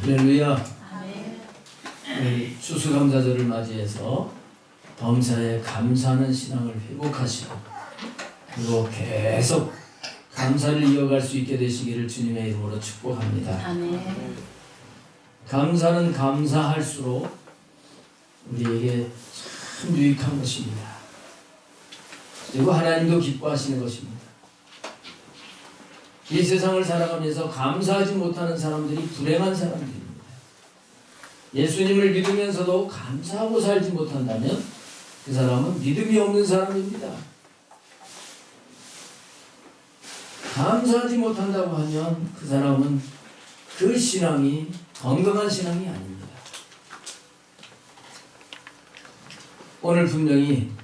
할렐루야. 우리 추수감사절을 맞이해서 범사에 감사하는 신앙을 회복하시고 그리고 계속 감사를 이어갈 수 있게 되시기를 주님의 이름으로 축복합니다. 아멘. 감사는 감사할수록 우리에게 참 유익한 것입니다. 그리고 하나님도 기뻐하시는 것입니다. 이 세상을 살아가면서 감사하지 못하는 사람들이 불행한 사람들입니다. 예수님을 믿으면서도 감사하고 살지 못한다면 그 사람은 믿음이 없는 사람입니다. 감사하지 못한다고 하면 그 사람은 그 신앙이 건강한 신앙이 아닙니다. 오늘 분명히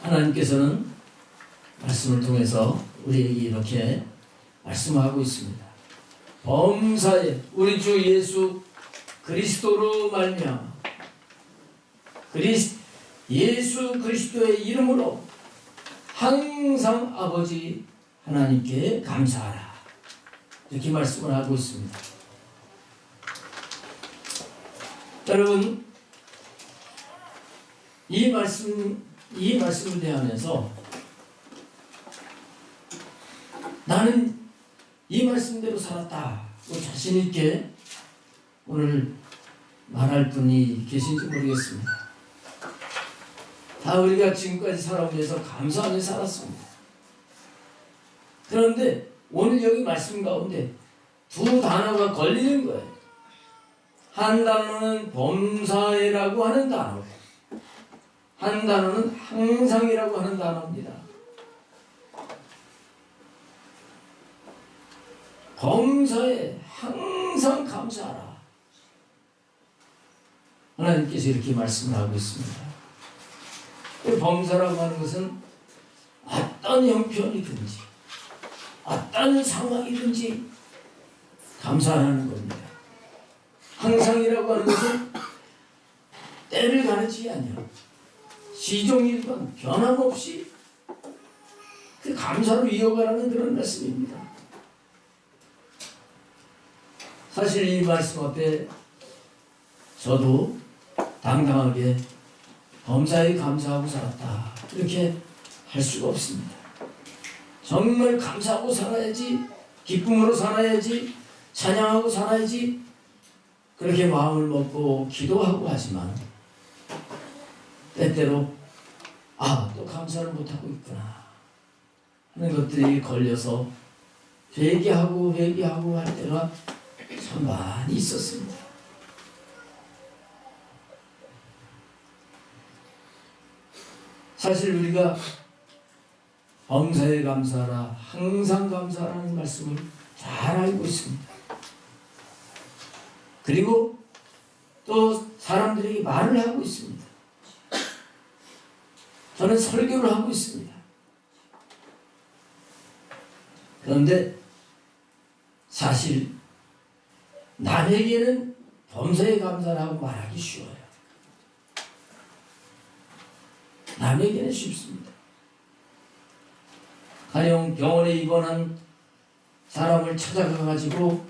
하나님께서는 말씀을 통해서 우리에게 이렇게 말씀하고 있습니다. 범사에 우리 주 예수 그리스도로 말미암아 예수 그리스도의 이름으로 항상 아버지 하나님께 감사하라. 이렇게 말씀을 하고 있습니다. 여러분, 이 말씀을 대하면서 나는 이 말씀대로 살았다. 자신 있게 오늘 말할 분이 계신지 모르겠습니다. 다 우리가 지금까지 살아오면서 감사하며 살았습니다. 그런데 오늘 여기 말씀 가운데 두 단어가 걸리는 거예요. 한 단어는 범사에라고 하는 단어, 한 단어는 항상이라고 하는 단어입니다. 범사에 항상 감사하라. 하나님께서 이렇게 말씀을 하고 있습니다. 범사라고 하는 것은 어떤 형편이든지 어떤 상황이든지 감사하는 겁니다. 항상이라고 하는 것은 때를 가르치지 않냐. 시종일관 변함없이 그 감사로 이어가라는 그런 말씀입니다. 사실 이 말씀 앞에 저도 당당하게 범사에 감사하고 살았다 이렇게 할 수가 없습니다. 정말 감사하고 살아야지, 기쁨으로 살아야지, 찬양하고 살아야지 그렇게 마음을 먹고 기도하고 하지만 때때로 또 감사를 못하고 있구나 하는 것들이 걸려서 회개하고 할 때가 참 많이 있었습니다. 사실 우리가 범사에 감사하라, 항상 감사하라는 말씀을 잘 알고 있습니다. 그리고 또 사람들에게 말을 하고 있습니다. 저는 설교를 하고 있습니다. 그런데 사실 남에게는 범사에 감사라고 말하기 쉬워요. 남에게는 쉽습니다. 가령 병원에 입원한 사람을 찾아가가지고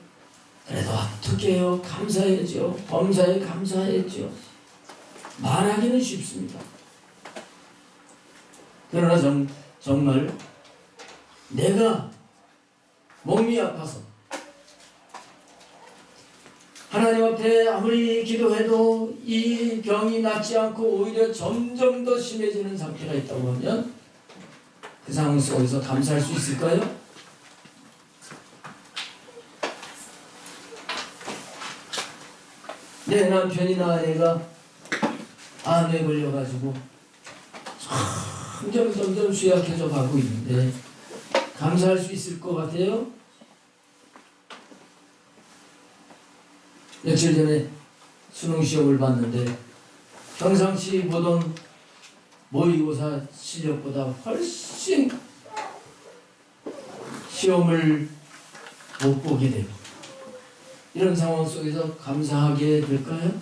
그래도 어떻게 해요? 감사해야죠. 범사에 감사해야죠. 말하기는 쉽습니다. 그러나 정말 내가 몸이 아파서 하나님 앞에 아무리 기도해도 이 병이 낫지 않고 오히려 점점 더 심해지는 상태가 있다고 하면 그 상황 속에서 감사할 수 있을까요? 내 남편이나 아내가 암에 걸려가지고 점점 수약해져 가고 있는데 감사할 수 있을 것 같아요? 며칠 전에 수능 시험을 봤는데 평상시 보던 모의고사 실력보다 훨씬 시험을 못 보게 되고 이런 상황 속에서 감사하게 될까요?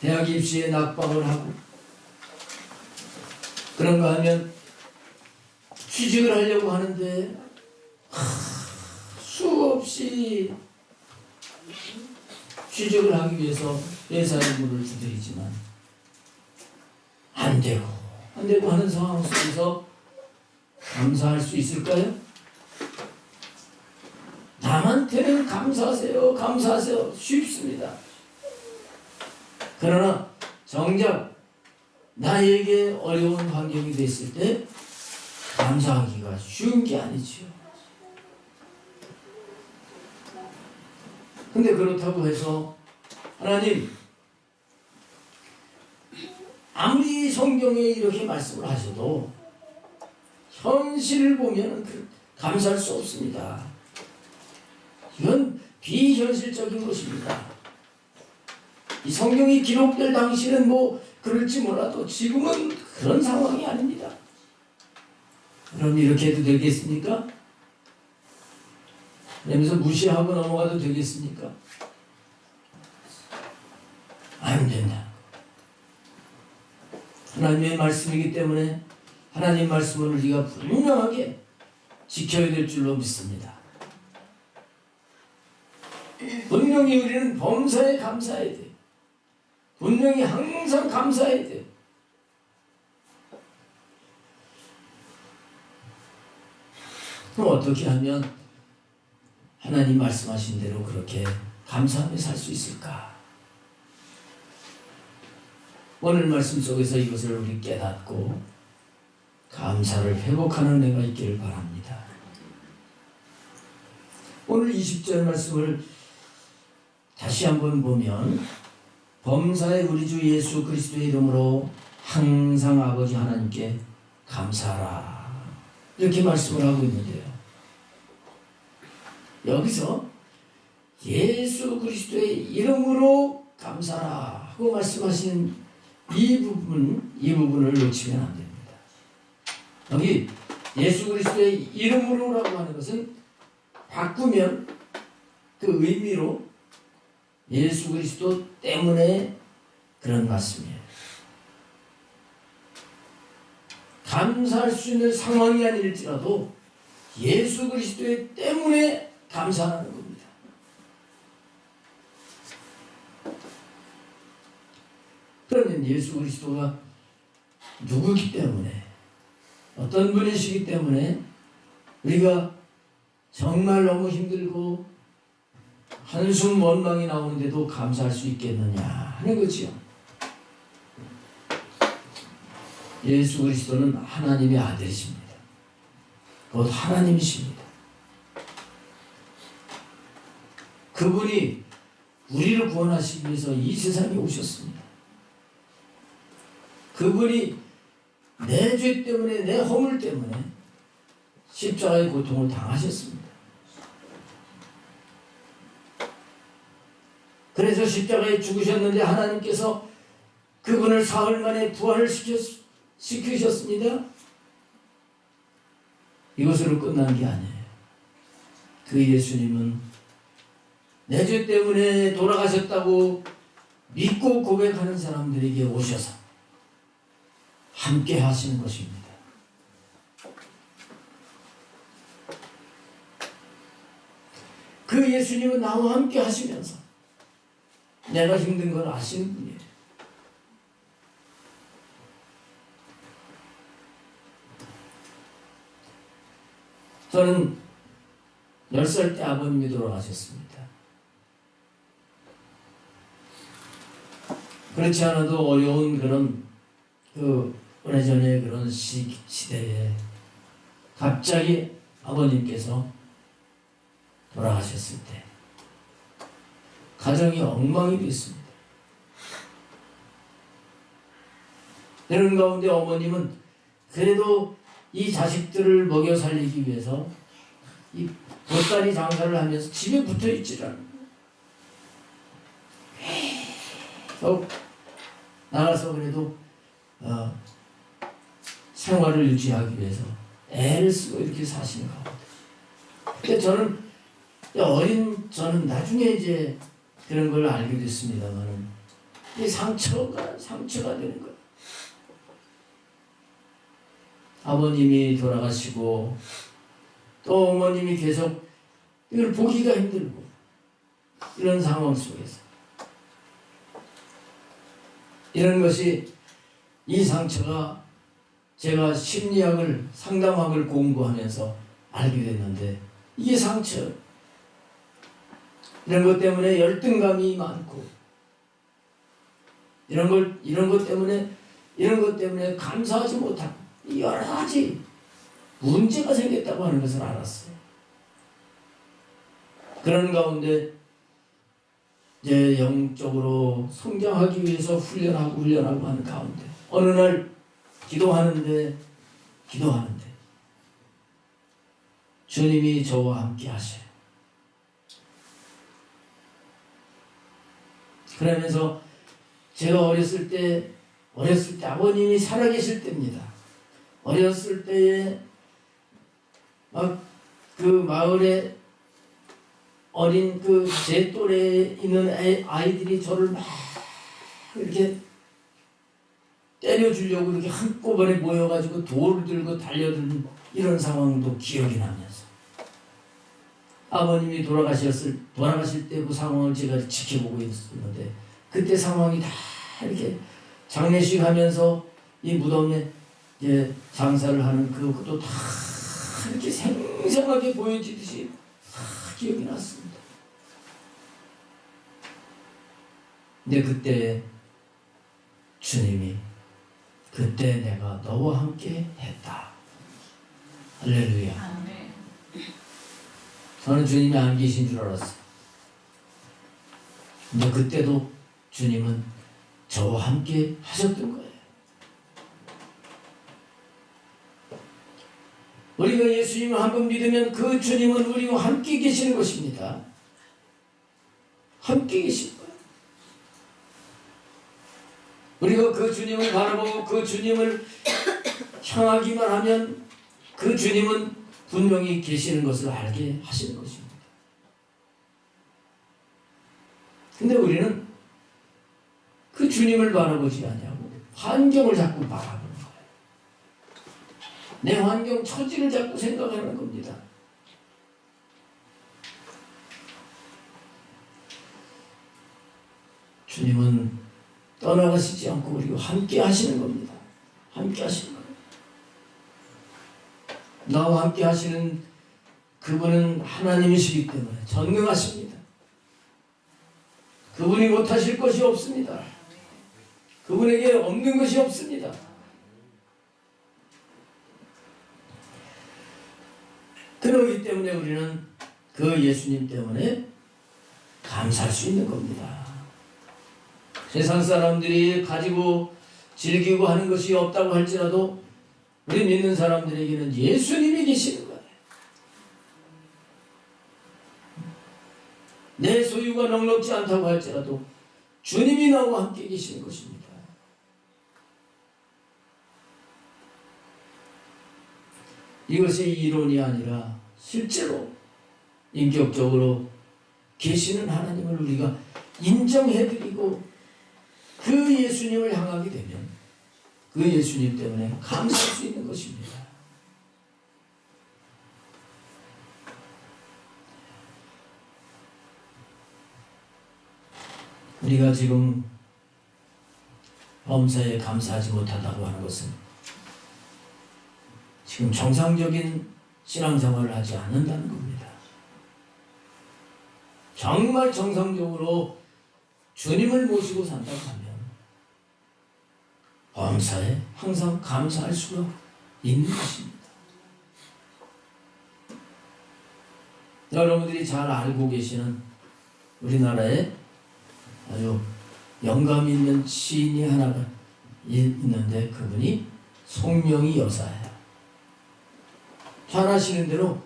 대학 입시에 낙방을 하고 그런가 하면 취직을 하려고 하는데 수없이 취직을 하기 위해서 회사의 문을 두드리지만 안 되고 하는 상황 속에서 감사할 수 있을까요? 남한테는 감사하세요 쉽습니다. 그러나 정작 나에게 어려운 환경이 됐을 때 감사하기가 쉬운 게 아니지요. 근데 그렇다고 해서 하나님 아무리 성경에 이렇게 말씀을 하셔도 현실을 보면 감사할 수 없습니다. 이건 비현실적인 것입니다. 이 성경이 기록될 당시는 그럴지 몰라도 지금은 그런 상황이 아닙니다. 그럼 이렇게 해도 되겠습니까? 그러면서 무시하고 넘어가도 되겠습니까? 안 된다. 하나님의 말씀이기 때문에 하나님 말씀을 우리가 분명하게 지켜야 될 줄로 믿습니다. 분명히 우리는 범사에 감사해야 돼. 분명히 항상 감사해야 돼. 그럼 어떻게 하면 하나님 말씀하신 대로 그렇게 감사하며 살 수 있을까? 오늘 말씀 속에서 이것을 우리 깨닫고 감사를 회복하는 은혜가 있기를 바랍니다. 오늘 20절 말씀을 다시 한번 보면 범사에 우리 주 예수 그리스도의 이름으로 항상 아버지 하나님께 감사하라 이렇게 말씀을 하고 있는데요. 여기서 예수 그리스도의 이름으로 감사하라 하고 말씀하신 이 부분을 놓치면 안 됩니다. 여기 예수 그리스도의 이름으로라고 하는 것은 바꾸면 그 의미로 예수 그리스도 때문에 그런 말씀이에요. 감사할 수 있는 상황이 아닐지라도 예수 그리스도 때문에 감사하는 겁니다. 그러면 예수 그리스도가 누구기 때문에 어떤 분이시기 때문에 우리가 정말 너무 힘들고 한숨 원망이 나오는데도 감사할 수 있겠느냐 하는 거지요. 예수 그리스도는 하나님의 아들이십니다. 곧 하나님이십니다. 그분이 우리를 구원하시기 위해서 이 세상에 오셨습니다. 그분이 내 죄 때문에 내 허물 때문에 십자가의 고통을 당하셨습니다. 그래서 십자가에 죽으셨는데 하나님께서 그분을 사흘 만에 부활을 시키셨습니다. 이것으로 끝난 게 아니에요. 그 예수님은 내 죄 때문에 돌아가셨다고 믿고 고백하는 사람들에게 오셔서 함께 하시는 것입니다. 그 예수님은 나와 함께 하시면서 내가 힘든 걸 아시는 분이에요. 저는 10살 때 아버님이 돌아가셨습니다. 그렇지 않아도 어려운 그런 오래전에 그런 시대에 갑자기 아버님께서 돌아가셨을 때 가정이 엉망이 됐습니다. 이런 가운데 어머님은 그래도 이 자식들을 먹여 살리기 위해서 이 보따리 장사를 하면서 집에 붙어 있질 않아요. 계속 나가서 그래도 생활을 유지하기 위해서 애를 쓰고 이렇게 사시는 거거든요. 근데 저는 나중에 이제 그런 걸 알게 됐습니다만 이게 상처가 되는 거예요. 아버님이 돌아가시고 또 어머님이 계속 이걸 보기가 힘들고 이런 상황 속에서 이런 것이 이 상처가 제가 심리학을 상담학을 공부하면서 알게 됐는데 이게 상처 이런 것 때문에 열등감이 많고 이런 것 때문에 감사하지 못하고 여러 가지 문제가 생겼다고 하는 것을 알았어요. 그런 가운데 이제 영적으로 성장하기 위해서 훈련하고 하는 가운데 어느 날 기도하는데 주님이 저와 함께 하셔요. 그러면서 제가 어렸을 때 아버님이 살아계실 때입니다. 어렸을 때에 막 그 마을에 어린 제 또래에 있는 아이들이 저를 막 이렇게 때려주려고 이렇게 한꺼번에 모여가지고 돌을 들고 달려드는 이런 상황도 기억이 나면서 아버님이 돌아가실 때 그 상황을 제가 지켜보고 있었는데 그때 상황이 다 이렇게 장례식 하면서 이 무덤에 이제 장사를 하는 그것도 다 이렇게 생생하게 보여지듯이 다 기억이 났습니다. 근데 그때 주님이 그때 내가 너와 함께 했다. 할렐루야. 저는 주님이 안 계신 줄 알았어요. 근데 그때도 주님은 저와 함께 하셨던 거예요. 우리가 예수님을 한번 믿으면 그 주님은 우리와 함께 계시는 것입니다. 함께 계신 거예요. 우리가 그 주님을 바라보고 그 주님을 향하기만 하면 그 주님은 분명히 계시는 것을 알게 하시는 것입니다. 근데 우리는 그 주님을 바라보지 않냐고 환경을 자꾸 바라보는 거예요. 내 환경 처지를 자꾸 생각하는 겁니다. 주님은 떠나가시지 않고 우리와 함께 하시는 겁니다. 함께 하시는 거예요. 나와 함께 하시는 그분은 하나님이시기 때문에 전능하십니다. 그분이 못하실 것이 없습니다. 그분에게 없는 것이 없습니다. 그러기 때문에 우리는 그 예수님 때문에 감사할 수 있는 겁니다. 세상 사람들이 가지고 즐기고 하는 것이 없다고 할지라도 우리 믿는 사람들에게는 예수님이 계시는 거예요. 내 소유가 넉넉지 않다고 할지라도 주님이 나와 함께 계시는 것입니다. 이것이 이론이 아니라 실제로 인격적으로 계시는 하나님을 우리가 인정해드리고 그 예수님을 향하게 되면 그 예수님 때문에 감사할 수 있는 것입니다. 우리가 지금 범사에 감사하지 못하다고 하는 것은 지금 정상적인 신앙생활을 하지 않는다는 겁니다. 정말 정상적으로 주님을 모시고 산다고 하면 범사에 항상 감사할 수가 있는 것입니다. 여러분들이 잘 알고 계시는 우리나라에 아주 영감 있는 시인이 하나가 있는데 그분이 송명희 여사예요. 잘 아시는 대로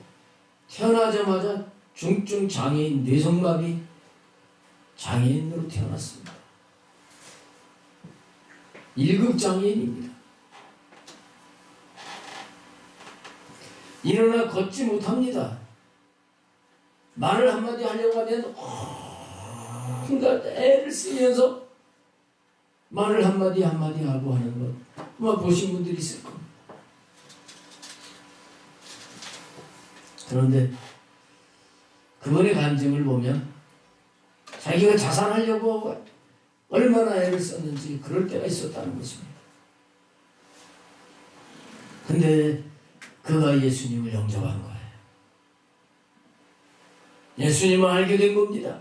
태어나자마자 중증 장애인 뇌성마비 장애인으로 태어났습니다. 1급 장애인입니다. 일어나 걷지 못합니다. 말을 한마디 하려고 하면 애를 쓰면서 말을 한마디 한마디 하고 하는 것 아마 보신 분들이 있을 겁니다. 그런데 그분의 간증을 보면 자기가 자살하려고 얼마나 애를 썼는지 그럴 때가 있었다는 것입니다. 근데 그가 예수님을 영접한 거예요. 예수님을 알게 된 겁니다.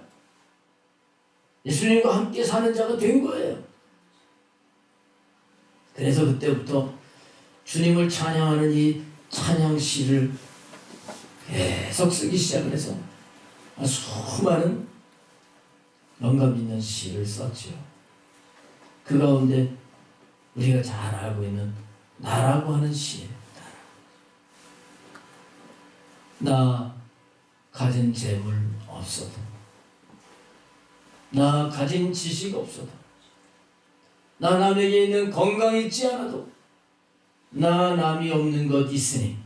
예수님과 함께 사는 자가 된 거예요. 그래서 그때부터 주님을 찬양하는 이 찬양시를 계속 쓰기 시작을 해서 수많은 영감 있는 시를 썼죠. 그 가운데 우리가 잘 알고 있는 나라고 하는 시예요. 나 가진 재물 없어도, 나 가진 지식 없어도, 나 남에게 있는 건강 있지 않아도, 나 남이 없는 것 있으니,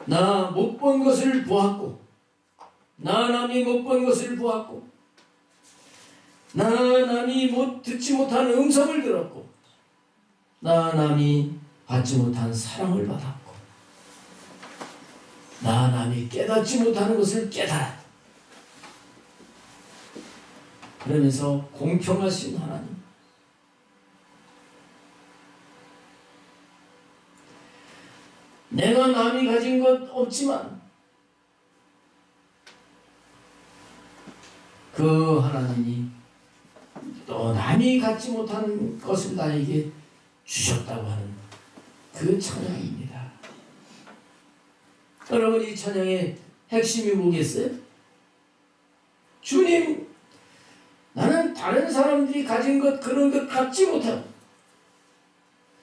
나 못 본 것을 보았고, 나 남이 못 본 것을 보았고, 나 남이 듣지 못한 음성을 들었고, 나 남이 받지 못한 사랑을 받았고, 나 남이 깨닫지 못하는 것을 깨달았다. 그러면서 공평하신 하나님, 내가 남이 가진 것 없지만 그 하나님이 또 남이 갖지 못한 것을 나에게 주셨다고 하는 그 찬양입니다. 여러분, 이 찬양의 핵심이 뭐겠어요? 주님, 나는 다른 사람들이 가진 것 그런 것 갖지 못하고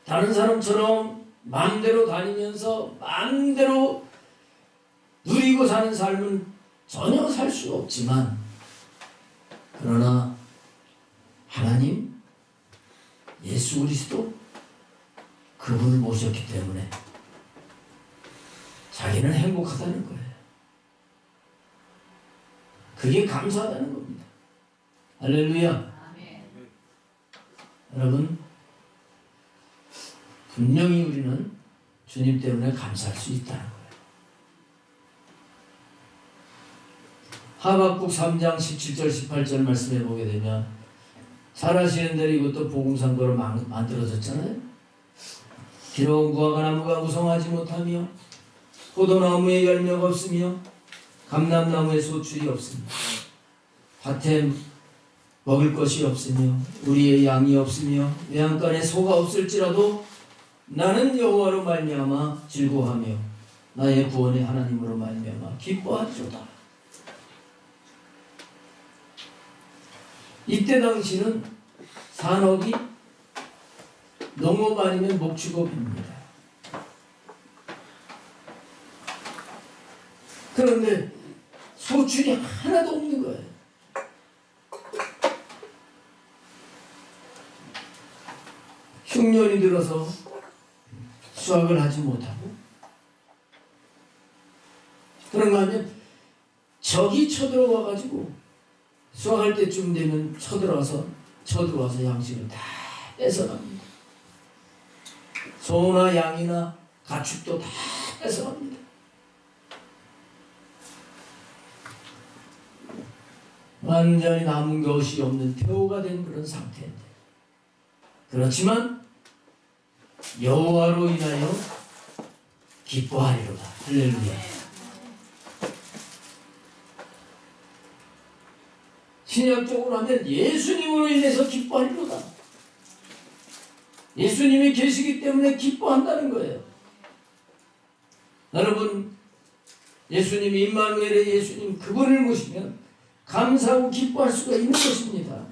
다른 사람처럼 마음대로 다니면서 마음대로 누리고 사는 삶은 전혀 살 수가 없지만, 그러나 하나님, 예수 그리스도 그분을 모셨기 때문에 자기는 행복하다는 거예요. 그게 감사하다는 겁니다. 할렐루야. 아멘. 여러분, 분명히 우리는 주님 때문에 감사할 수 있다는 거예요. 하박국 3장 17절 18절 말씀해 보게 되면, 잘하시는 대로 이것도 복음상고로 만들어졌잖아요. 기러운 무화과나무가 무성하지 못하며 포도나무에 열매가 없으며 감람나무에 소출이 없습니다. 밭에 먹을 것이 없으며 우리의 양이 없으며 외양간에 소가 없을지라도 나는 여호와로 말미암아 즐거워하며 나의 구원의 하나님으로 말미암아 기뻐하리로다. 이때 당시는 산업이 농업 아니면 목축업입니다. 그런데 소출이 하나도 없는 거예요. 흉년이 들어서 수확을 하지 못하고, 그런가 하면 적이 쳐들어와가지고 수확할 때쯤 되면 쳐들어와서 양식을 다 뺏어갑니다. 소나 양이나 가축도 다 뺏어갑니다. 완전히 남은 것이 없는 태호가 된 그런 상태인데, 그렇지만 여호와로 인하여 기뻐하리로다. 할렐루야. 신약적으로 하면 예수님으로 인해서 기뻐하리로다. 예수님이 계시기 때문에 기뻐한다는 거예요. 여러분, 예수님이 임마누엘의 예수님 그분을 모시면 감사하고 기뻐할 수가 있는 것입니다.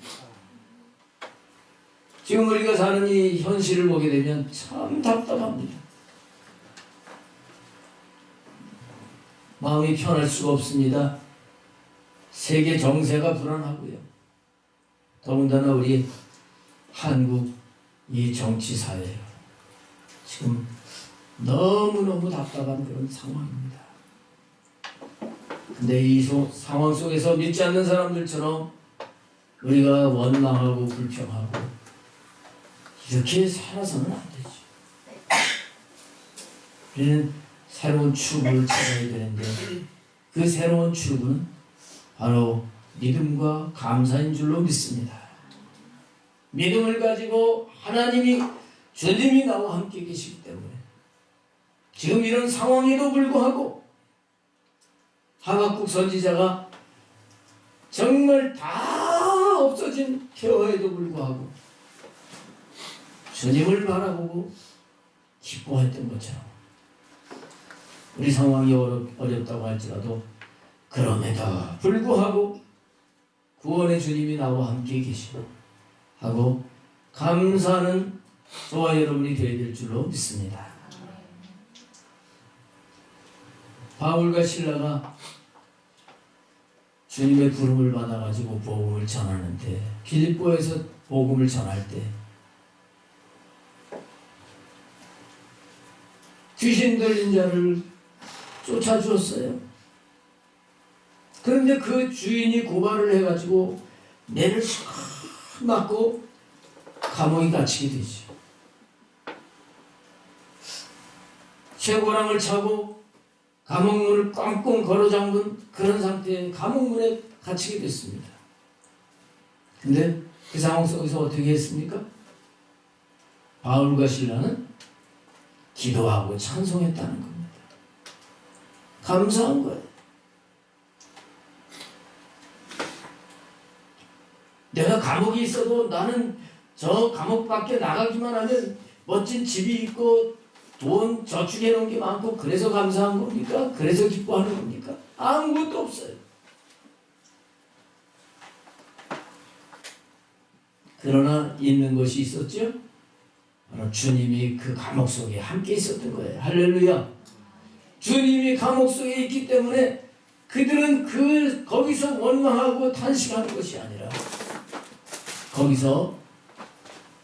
지금 우리가 사는 이 현실을 보게 되면 참 답답합니다. 마음이 편할 수가 없습니다. 세계 정세가 불안하고요. 더군다나 우리 한국 이 정치 사회 지금 너무너무 답답한 그런 상황입니다. 근데 이 상황 속에서 믿지 않는 사람들처럼 우리가 원망하고 불평하고 이렇게 살아서는 안 되지. 우리는 새로운 출구를 찾아야 되는데 그 새로운 출구는 바로 믿음과 감사인 줄로 믿습니다. 믿음을 가지고 하나님이 주님이 나와 함께 계시기 때문에 지금 이런 상황에도 불구하고 하박국 선지자가 정말 다 없어진 폐허에도 불구하고 주님을 바라보고 기뻐했던 것처럼 우리 상황이 어렵다고 할지라도 그럼에도 불구하고 구원의 주님이 나와 함께 계시고 하고 감사하는 저와 여러분이 되어야 될 줄로 믿습니다. 바울과 실라가 주님의 부름을 받아가지고 복음을 전하는데 빌립보에서 복음을 전할 때 귀신 들린 자를 쫓아주었어요. 그런데 그 주인이 고발을 해가지고 매를 맞고 감옥에 갇히게 되지. 쇠고랑을 차고 감옥문을 꽝꽝 걸어잠근 그런 상태에 감옥문에 갇히게 됐습니다. 근데 그 상황 속에서 어떻게 했습니까? 바울과 실라는 기도하고 찬송했다는 겁니다. 감사한 거예요. 내가 감옥에 있어도 나는 저 감옥 밖에 나가기만 하면 멋진 집이 있고 돈 저축해 놓은 게 많고 그래서 감사한 겁니까? 그래서 기뻐하는 겁니까? 아무것도 없어요. 그러나 있는 것이 있었죠? 바로 주님이 그 감옥 속에 함께 있었던 거예요. 할렐루야. 주님이 감옥 속에 있기 때문에 그들은 거기서 원망하고 탄식하는 것이 아니라 거기서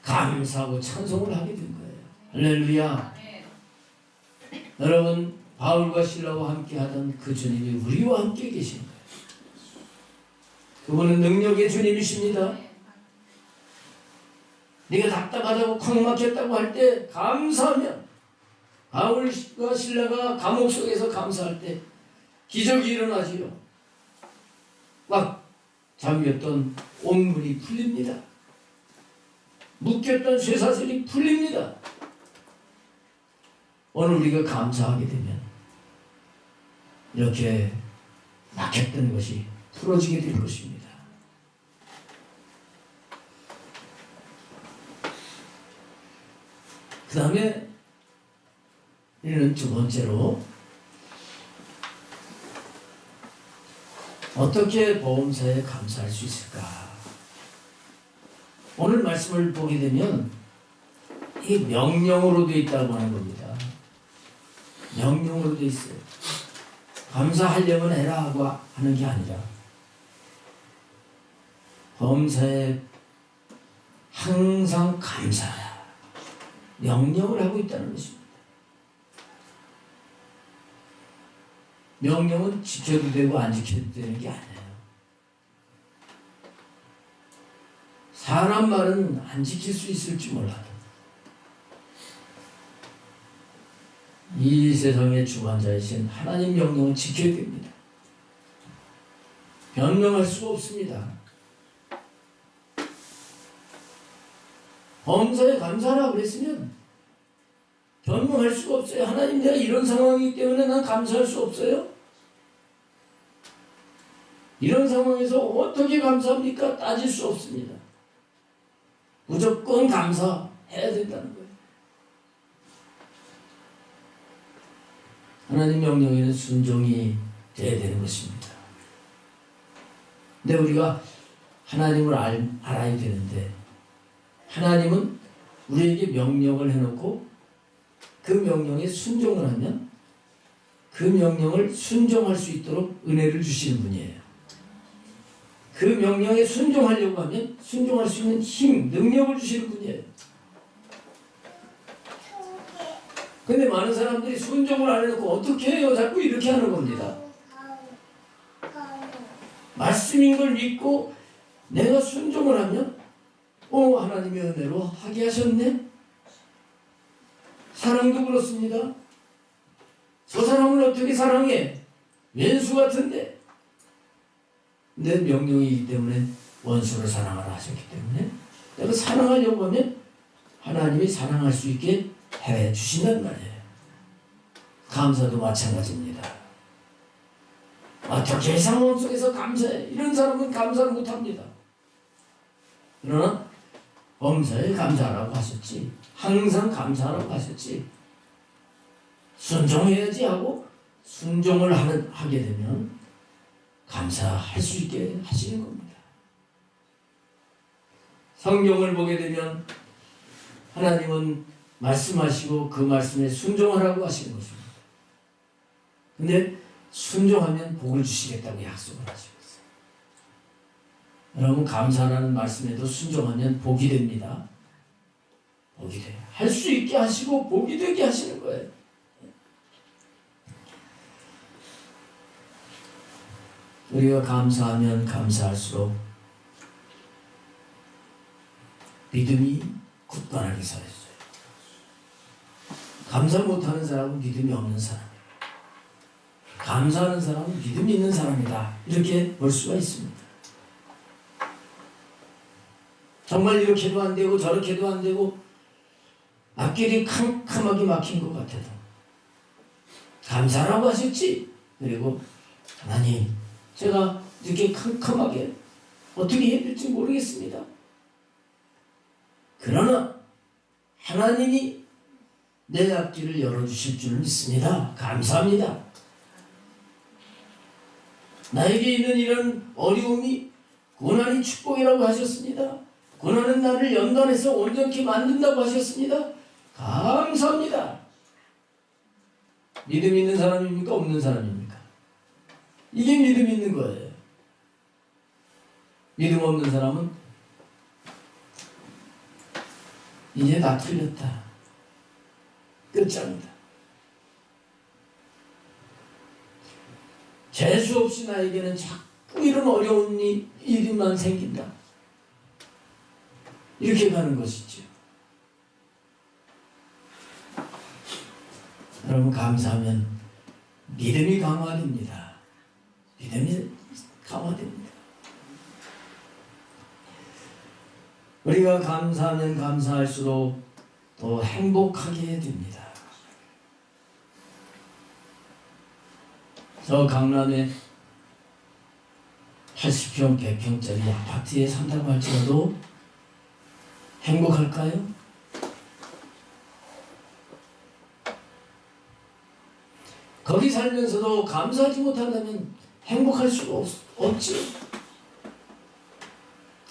감사하고 찬송을 하게 된 거예요. 할렐루야. 여러분, 바울과 실라와 함께 하던 그 주님이 우리와 함께 계신 거예요. 그분은 능력의 주님이십니다. 네가 답답하다고 콱 막혔다고 할 때 감사하면 바울과 실라가 감옥 속에서 감사할 때 기적이 일어나지요. 막 잠겼던 옥문이 풀립니다. 묶였던 쇠사슬이 풀립니다. 오늘 우리가 감사하게 되면 이렇게 막혔던 것이 풀어지게 될 것입니다. 그 다음에 우리는 두 번째로 어떻게 보험사에 감사할 수 있을까? 오늘 말씀을 보게 되면 이게 명령으로 되어 있다고 하는 겁니다. 명령으로 되어 있어요. 감사하려면 해라 하고 하는 게 아니라 보험사에 항상 감사하라. 명령을 하고 있다는 것입니다. 명령은 지켜도 되고 안 지켜도 되는 게 아니에요. 사람 말은 안 지킬 수 있을지 몰라도 이 세상의 주관자이신 하나님 명령은 지켜야 됩니다. 변명할 수가 없습니다. 범사에 감사하라 그랬으면 변명할 수가 없어요. 하나님, 내가 이런 상황이기 때문에 난 감사할 수 없어요. 이런 상황에서 어떻게 감사합니까? 따질 수 없습니다. 무조건 감사해야 된다는 거예요. 하나님 명령에는 순종이 돼야 되는 것입니다. 근데 우리가 하나님을 알아야 되는데 하나님은 우리에게 명령을 해놓고 그 명령에 순종을 하면 그 명령을 순종할 수 있도록 은혜를 주시는 분이에요. 그 명령에 순종하려고 하면 순종할 수 있는 힘, 능력을 주시는 분이에요. 근데 많은 사람들이 순종을 안 해놓고 어떻게 해요? 자꾸 이렇게 하는 겁니다. 말씀인 걸 믿고 내가 순종을 하면 하나님의 은혜로 하게 하셨네. 사랑도 그렇습니다. 저 사람을 어떻게 사랑해? 왼수 같은데. 내 명령이기 때문에 원수를 사랑하라 하셨기 때문에 내가 사랑하려고 하면 하나님이 사랑할 수 있게 해 주신단 말이에요. 감사도 마찬가지입니다. 어떻게 상황 속에서 감사해? 이런 사람은 감사를 못합니다. 그러나 범사에 감사하라고 하셨지. 항상 감사하라고 하셨지. 순종해야지 하고 순종을 하게 되면 감사할 수 있게 하시는 겁니다. 성경을 보게 되면 하나님은 말씀하시고 그 말씀에 순종하라고 하시는 것입니다. 근데 순종하면 복을 주시겠다고 약속을 하시고 있어요. 여러분, 감사라는 말씀에도 순종하면 복이 됩니다. 복이 돼요. 할 수 있게 하시고 복이 되게 하시는 거예요. 우리가 감사하면 감사할수록 믿음이 굳건하게 서있어요. 감사 못하는 사람은 믿음이 없는 사람이에요. 감사하는 사람은 믿음이 있는 사람이다. 이렇게 볼 수가 있습니다. 정말 이렇게도 안 되고 저렇게도 안 되고 앞길이 캄캄하게 막힌 것 같아도 감사라고 하셨지. 그리고 하나님, 제가 이렇게 캄캄하게 어떻게 해야 될지 모르겠습니다. 그러나 하나님이 내 앞길을 열어주실 줄 믿습니다. 감사합니다. 나에게 있는 이런 어려움이 고난이 축복이라고 하셨습니다. 고난은 나를 연단해서 온전히 만든다고 하셨습니다. 감사합니다. 믿음 있는 사람입니까? 없는 사람입니까? 이게 믿음 있는 거예요. 믿음 없는 사람은 이제 다 틀렸다. 끝장이다. 재수 없이 나에게는 자꾸 이런 어려운 일만 생긴다. 이렇게 가는 것이죠. 여러분, 감사하면 믿음이 강화됩니다. 믿음이 강화됩니다. 우리가 감사하면 감사할수록 더 행복하게 됩니다. 저 강남에 80평, 100평짜리 아파트에 산다고 할지라도 행복할까요? 거기 살면서도 감사하지 못한다면 행복할 수가 없지.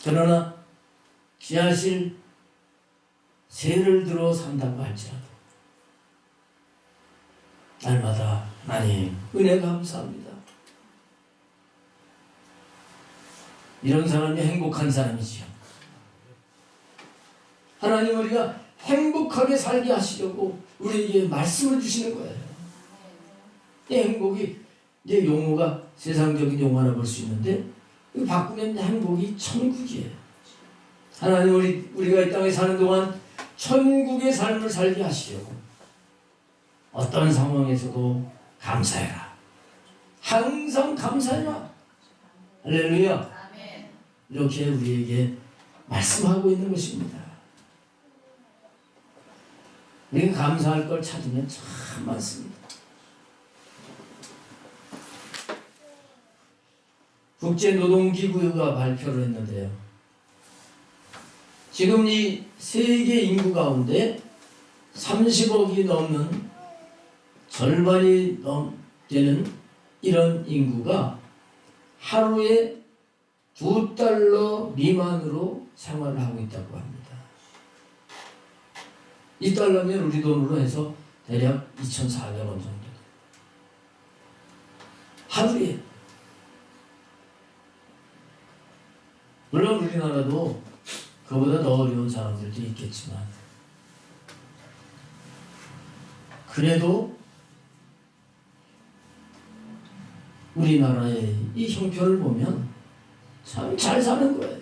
그러나 지하실 세를 들어 산다고 할지라도 날마다 하나님 은혜 감사합니다. 이런 사람이 행복한 사람이지요. 하나님, 우리가 행복하게 살게 하시려고 우리에게 말씀을 주시는 거예요. 이 행복이 이제 용어가 세상적인 용어라 볼 수 있는데 이거 바꾸면 행복이 천국이에요. 하나님, 우리가 이 땅에 사는 동안 천국의 삶을 살게 하시려고 어떤 상황에서도 감사해라. 항상 감사해라. 할렐루야. 이렇게 우리에게 말씀하고 있는 것입니다. 우리가 감사할 걸 찾으면 참 많습니다. 국제노동기구가 발표를 했는데요. 지금 이 세계 인구 가운데 30억이 넘는 절반이 되는 이런 인구가 하루에 $2 미만으로 생활을 하고 있다고 합니다. $2면 우리 돈으로 해서 대략 2,400원 정도. 하루에. 물론 우리나라도 그보다 더 어려운 사람들도 있겠지만 그래도 우리나라의 이 형편을 보면 참 잘 사는 거예요.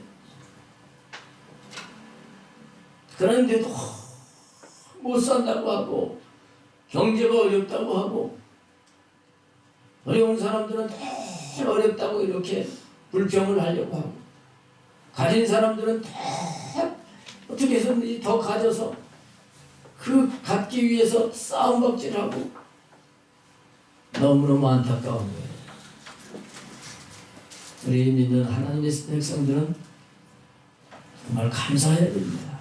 그런데도 못 산다고 하고 경제가 어렵다고 하고 어려운 사람들은 더 어렵다고 이렇게 불평을 하려고 하고 가진 사람들은 더 어떻게 해서든지 더 가져서 그 갖기 위해서 싸움박질하고 너무너무 안타까운 거예요. 우리 믿는 하나님의 백성들은 정말 감사해야 됩니다.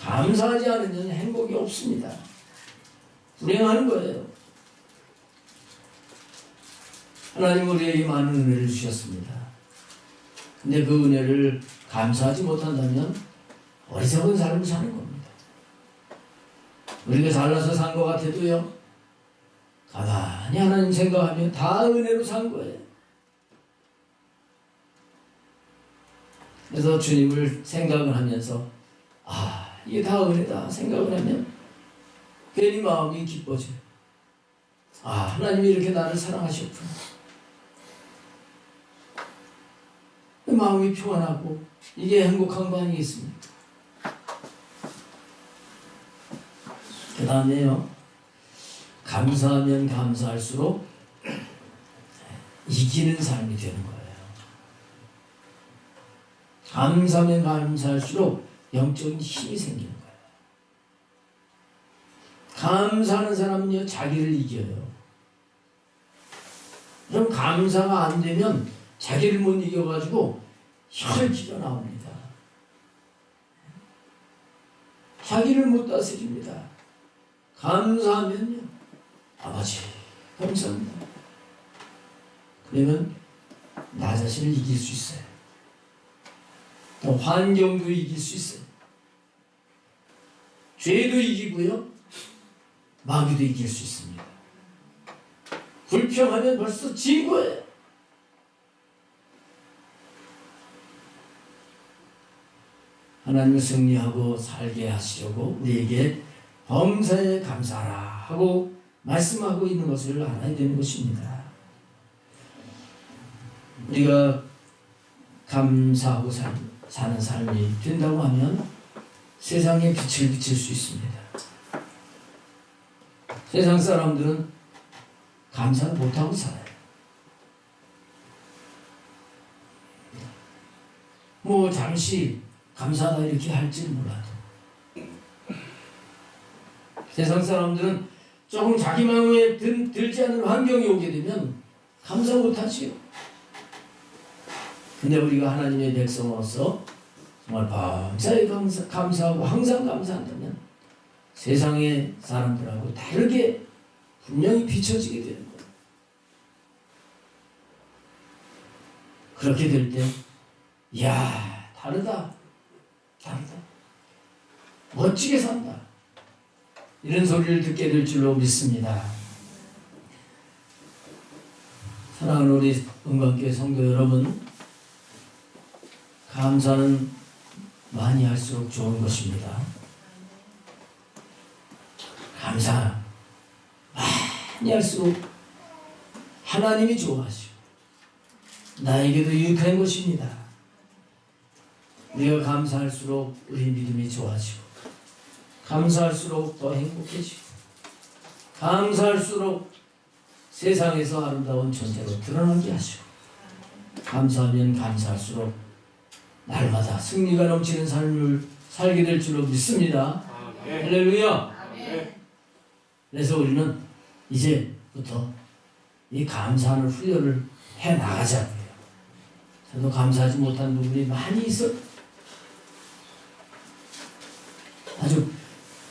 감사하지 않으면 행복이 없습니다. 불행한 거예요. 하나님 우리에게 많은 은혜를 주셨습니다. 근데 그 은혜를 감사하지 못한다면 어리석은 삶을 사는 겁니다. 우리가 잘나서 산 것 같아도요, 가만히 하나님 생각하면 다 은혜로 산 거예요. 그래서 주님을 생각을 하면서 이게 다 은혜다 생각을 하면 괜히 마음이 기뻐져요. 하나님이 이렇게 나를 사랑하셨구나. 마음이 평안하고 이게 행복한 거 아니겠습니까? 그 다음에요, 감사하면 감사할수록 이기는 삶이 되는 거예요. 감사하면 감사할수록 영적인 힘이 생기는 거예요. 감사하는 사람은요, 자기를 이겨요. 그럼 감사가 안 되면 자기를 못 이겨가지고 혈기가 나옵니다. 자기를 못 다스립니다. 감사하면요, 아버지 감사합니다. 그러면 나 자신을 이길 수 있어요. 또 환경도 이길 수 있어요. 죄도 이기고요, 마귀도 이길 수 있습니다. 불평하면 벌써 진 거예요. 하나님을 승리하고 살게 하시려고 우리에게 범사에 감사하라 하고 말씀하고 있는 것을 알아야 되는 것입니다. 우리가 감사하고 사는 삶이 된다고 하면 세상에 빛을 비칠 수 있습니다. 세상 사람들은 감사를 못하고 살아요. 잠시 감사하다 이렇게 할지는 몰라도 세상 사람들은 조금 자기 마음에 들지 않는 환경이 오게 되면 감사 못하지요. 근데 우리가 하나님의 백성으로서 정말 범사에 감사하고 항상 감사한다면 세상의 사람들하고 다르게 분명히 비춰지게 되는 거예요. 그렇게 될 때, 이야, 다르다. 멋지게 산다. 이런 소리를 듣게 될 줄로 믿습니다. 사랑하는 우리 은광교회 성도 여러분, 감사는 많이 할수록 좋은 것입니다. 감사 많이 할수록 하나님이 좋아하시고 나에게도 유익한 것입니다. 우리가 감사할수록 우리 믿음이 좋아지고 감사할수록 더 행복해지고 감사할수록 세상에서 아름다운 존재로 드러나게 하시고 감사하면 감사할수록 날마다 승리가 넘치는 삶을 살게 될 줄로 믿습니다. 할렐루야. 그래서 우리는 이제부터 이 감사하는 훈련을 해 나가자고요. 저도 감사하지 못한 부분이 많이 있어. 아주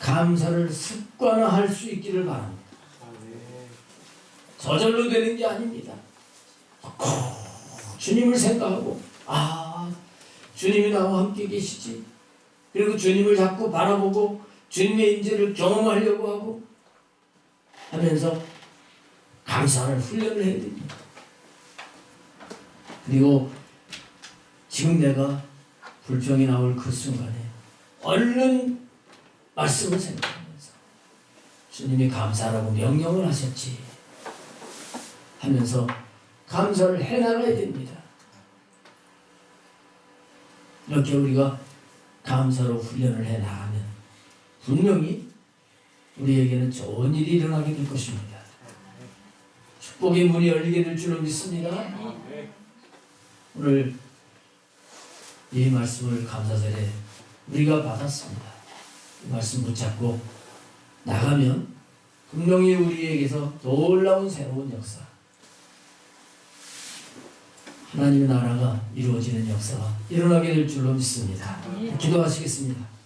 감사를 습관화할 수 있기를 바랍니다. 저절로 되는 게 아닙니다. 주님을 생각하고 주님이 나와 함께 계시지. 그리고 주님을 자꾸 바라보고 주님의 임재를 경험하려고 하고 하면서 감사를 훈련을 해야 됩니다. 그리고 지금 내가 불평이 나올 그 순간에 얼른 말씀을 생각하면서 주님이 감사라고 명령을 하셨지 하면서 감사를 해나가야 됩니다. 이렇게 우리가 감사로 훈련을 해 나가면 분명히 우리에게는 좋은 일이 일어나게 될 것입니다. 축복의 문이 열리게 될 줄로 믿습니다. 오늘 이 말씀을 감사절에 우리가 받았습니다. 이 말씀 붙잡고 나가면 분명히 우리에게서 놀라운 새로운 역사, 하나님의 나라가 이루어지는 역사가 일어나게 될 줄로 믿습니다. 기도하시겠습니다.